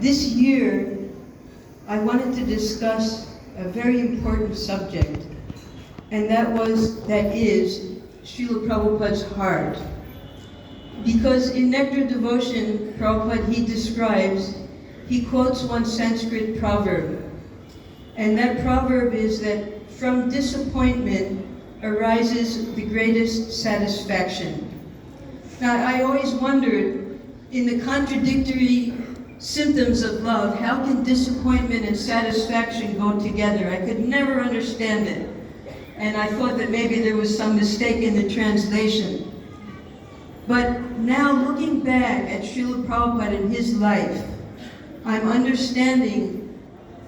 This year, I wanted to discuss a very important subject, and that is Srila Prabhupada's heart. Because in Nectar Devotion, Prabhupada, he quotes one Sanskrit proverb, and that proverb is that from disappointment arises the greatest satisfaction. Now, I always wondered, in the contradictory symptoms of love, how can disappointment and satisfaction go together? I could never understand it. And I thought that maybe there was some mistake in the translation. But now, looking back at Srila Prabhupada and his life, I'm understanding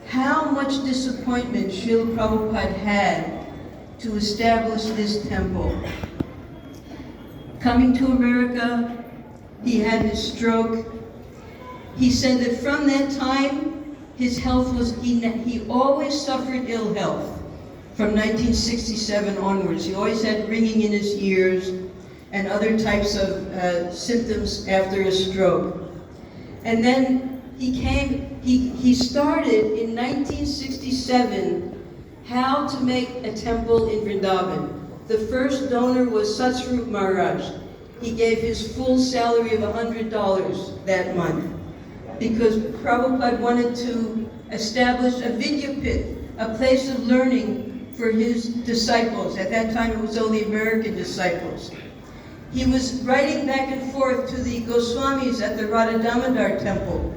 how much disappointment Srila Prabhupada had to establish this temple. Coming to America, he had his stroke. He said that from that time, his health was, he always suffered ill health from 1967 onwards. He always had ringing in his ears and other types of symptoms after a stroke. And then he started in 1967 how to make a temple in Vrindavan. The first donor was Satsvarup Maharaj. He gave his full salary of $100 that month because Prabhupada wanted to establish a Vidyapit, a place of learning for his disciples. At that time it was only American disciples. He was writing back and forth to the Goswamis at the Radha Damodar temple,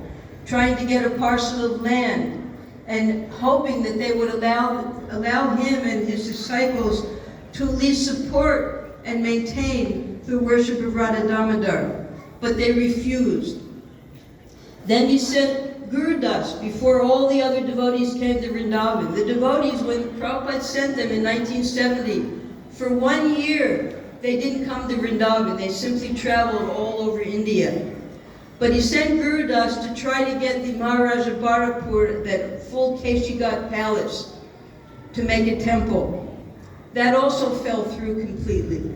trying to get a parcel of land and hoping that they would allow him and his disciples to at least support and maintain the worship of Radha Damodar. But they refused. Then he sent Guru Das before all the other devotees came to Vrindavan. The devotees, when Prabhupada sent them in 1970, for 1 year, they didn't come to Vrindavan. They simply traveled all over India. But he sent Guru Das to try to get the Maharaja Bharapur, that full Keshigat palace, to make a temple. That also fell through completely.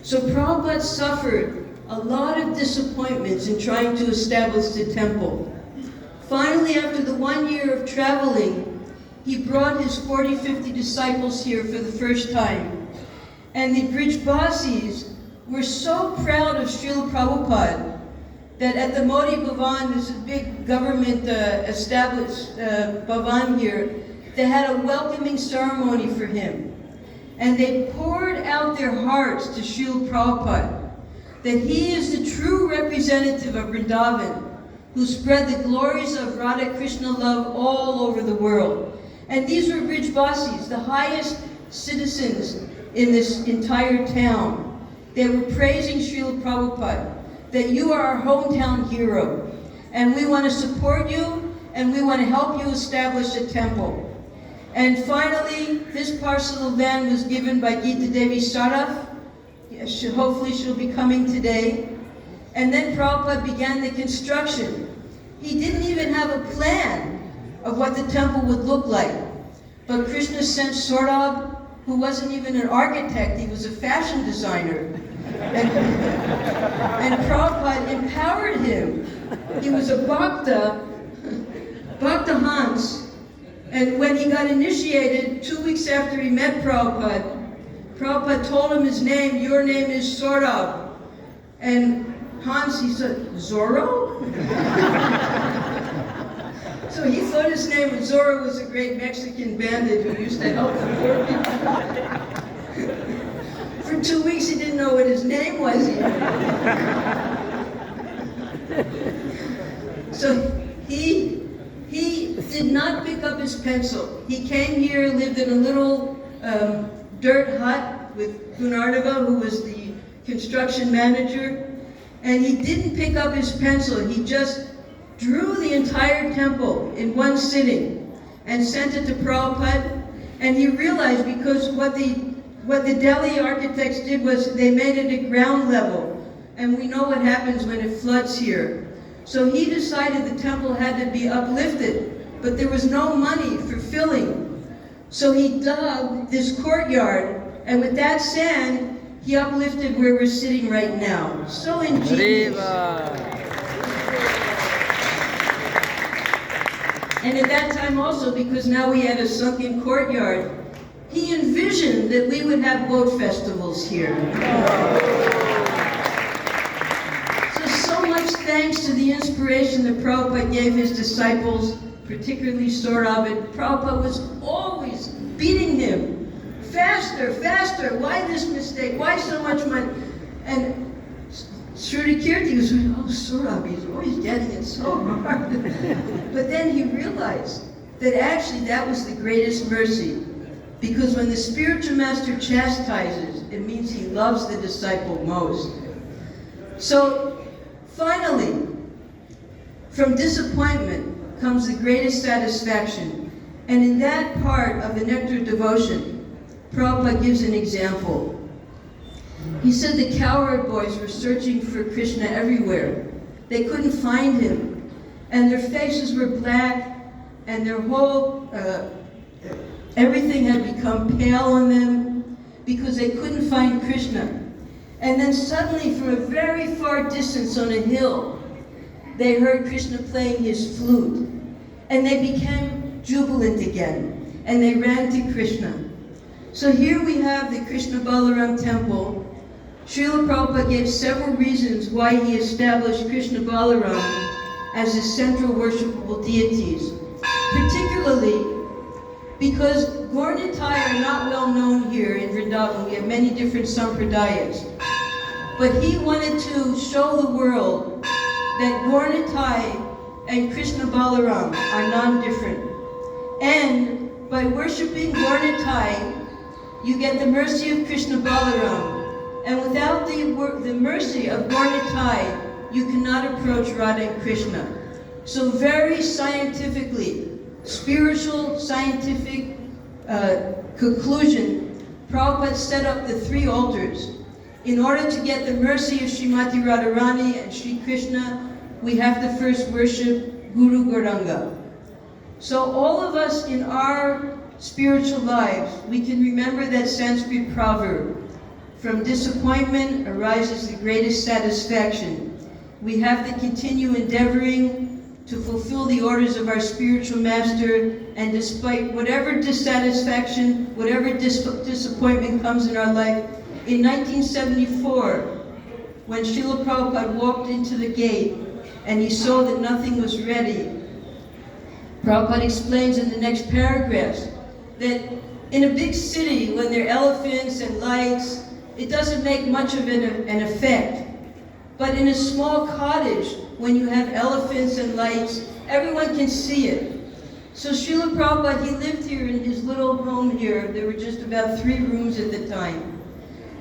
So Prabhupada suffered a lot of disappointments in trying to establish the temple. Finally, after the 1 year of traveling, he brought his 40, 50 disciples here for the first time. And the Brijbasis were so proud of Srila Prabhupada that at the Modi Bhavan, this is a big government established Bhavan here, they had a welcoming ceremony for him. And they poured out their hearts to Srila Prabhupada, that he is the true representative of Vrindavan, who spread the glories of Radha Krishna love all over the world. And these were Brijbasis, the highest citizens in this entire town. They were praising Srila Prabhupada, that you are our hometown hero, and we want to support you, and we want to help you establish a temple. And finally, this parcel of land was given by Gita Devi Saraf. Hopefully she'll be coming today. And then Prabhupada began the construction. He didn't even have a plan of what the temple would look like. But Krishna sent Saurabh, who wasn't even an architect, he was a fashion designer. And Prabhupada empowered him. He was a Bhakta Hans. And when he got initiated, 2 weeks after he met Prabhupada, Prabhupada told him his name, your name is Saurabh. And Hans, he said, Zorro? So he thought his name was Zorro, was a great Mexican bandit who used to help the poor people. For 2 weeks he didn't know what his name was even. So he did not pick up his pencil. He came here, lived in a little dirt hut with Gunardava, who was the construction manager, and he didn't pick up his pencil. He just drew the entire temple in one sitting and sent it to Prabhupada. And he realized, because what the Delhi architects did was they made it at ground level, and we know what happens when it floods here. So he decided the temple had to be uplifted, but there was no money for filling. So he dug this courtyard, and with that sand, he uplifted where we're sitting right now. So ingenious. And at that time also, because now we had a sunken courtyard, he envisioned that we would have boat festivals here. So much thanks to the inspiration that Prabhupada gave his disciples, particularly Saurabh. Prabhupada was always beating him. Faster, faster, why this mistake? Why so much money? And Shruti Kirti was like, oh, Saurabh, he's always getting it so hard. But then he realized that actually that was the greatest mercy. Because when the spiritual master chastises, it means he loves the disciple most. So finally, from disappointment comes the greatest satisfaction. And in that part of the Nectar of Devotion, Prabhupada gives an example. He said the cowherd boys were searching for Krishna everywhere. They couldn't find him. And their faces were black, and their whole, everything had become pale on them because they couldn't find Krishna. And then suddenly, from a very far distance on a hill, they heard Krishna playing his flute. And they became jubilant again, and they ran to Krishna. So here we have the Krishna Balaram temple. Srila Prabhupada gave several reasons why he established Krishna Balaram as his central worshipable deities, particularly because Gaur Nitai are not well known here in Vrindavan. We have many different sampradayas. But he wanted to show the world that Gaur Nitai and Krishna Balaram are non-different. And by worshipping Gaur Nitai, you get the mercy of Krishna Balaram. And without the mercy of Gaur Nitai, you cannot approach Radha and Krishna. So very scientifically, spiritual, scientific conclusion, Prabhupada set up the 3 altars. In order to get the mercy of Srimati Radharani and Sri Krishna, we have to first worship Guru Gauranga. So all of us in our spiritual lives, we can remember that Sanskrit proverb, from disappointment arises the greatest satisfaction. We have to continue endeavoring to fulfill the orders of our spiritual master, and despite whatever dissatisfaction, whatever disappointment comes in our life. In 1974, when Srila Prabhupada walked into the gate and he saw that nothing was ready, Prabhupada explains in the next paragraphs that in a big city, when there are elephants and lights, it doesn't make much of an effect. But in a small cottage, when you have elephants and lights, everyone can see it. So Srila Prabhupada, he lived here in his little home here. There were just about 3 rooms at the time.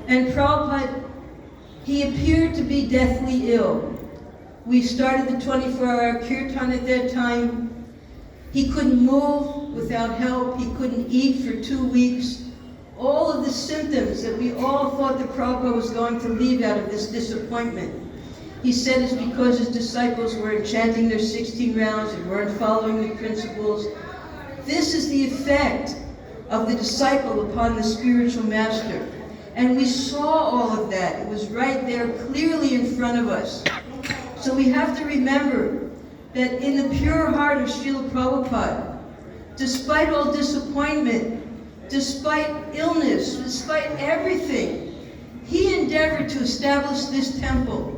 And Prabhupada, he appeared to be deathly ill. We started the 24-hour kirtan at that time. He couldn't move without help. He couldn't eat for 2 weeks. All of the symptoms that we all thought that Prabhupada was going to leave out of this disappointment. He said it's because his disciples weren't chanting their 16 rounds and weren't following the principles. This is the effect of the disciple upon the spiritual master. And we saw all of that. It was right there clearly in front of us. So we have to remember that in the pure heart of Srila Prabhupada, despite all disappointment, despite illness, despite everything, he endeavored to establish this temple.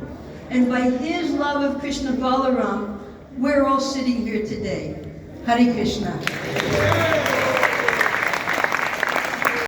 And by his love of Krishna Balaram, we're all sitting here today. Hare Krishna.